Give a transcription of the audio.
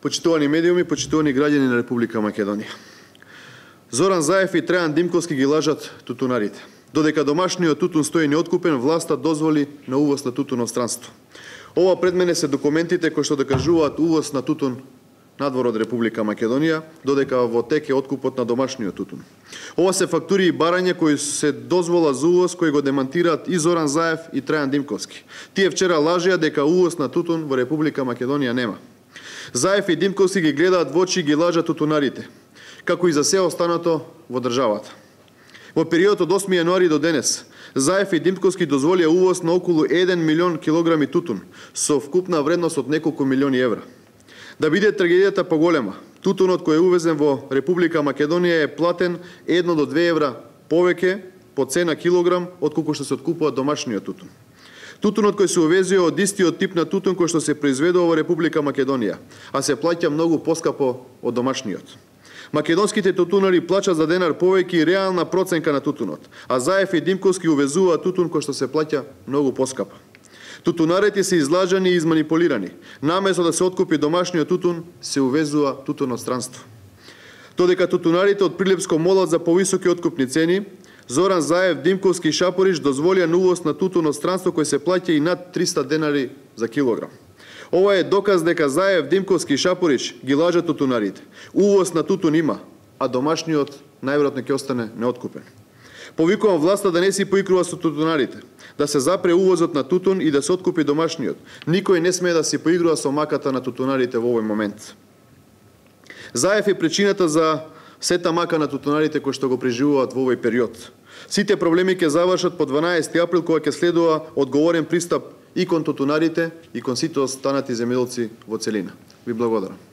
Почитувани медиуми, почитувани граѓани на Република Македонија. Зоран Заев и Трајан Димковски ги лажат тутунарите. Додека домашниот тутун стои неоткупен, власта дозволи на увоз на тутун од странство. Ова пред мене се документите кои што докажуваат увоз на тутун надвор од Република Македонија, додека во тек е откупот на домашниот тутун. Ова се фактури и барања кои се дозвола за увоз кои го демантираат и Зоран Заев и Трајан Димковски. Тие вчера лажеа дека увоз на тутун во Република Македонија нема. Заев и Димковски ги гледаат во очи и ги лажат тутунарите, како и за се останато во државата. Во период од 8 јануари до денес, Заев и Димковски дозволија увоз на околу 1 милион килограми тутун, со вкупна вредност од неколку милиони евра. Да биде трагедијата поголема, тутунот кој е увезен во Република Македонија е платен 1 до 2 евра повеќе по цена килограм отколку што се откупува домашниот тутун. Тутунот кој се увезува од истиот тип на тутун кој што се произведува во Република Македонија, а се плаќа многу поскапо од домашниот. Македонските тутунари плаќаат за денар повеќе и реална проценка на тутунот, а Заев и Димковски увезуваат тутун кој што се плаќа многу поскапо. Тутунарите се излажани и изманипулирани. Наместо да се откупи домашниот тутун, се увезува тутун од странство. Додека тутунарите од Прилепско молат за повисоки откупни цени, Зоран Заев, Димковски и Шапорич дозволија увоз на тутун од странство кој се плаќа и над 300 денари за килограм. Ова е доказ дека Заев, Димковски и Шапорич ги лажат тутунарите. Увоз на тутун има, а домашниот најверојатно ќе остане неоткупен. Повикувам власта да не си поигрува со тутунарите, да се запре увозот на тутун и да се откупи домашниот. Никој не смее да си поигрува со маката на тутунарите во овој момент. Заев е причината за сета мака на тутунарите кои што го преживуваат во овој период. Сите проблеми ќе завршат по 12 април кога ќе следува одговорен пристап и кон тутунарите и кон сите останати земјоделци во целина. Ви благодарам.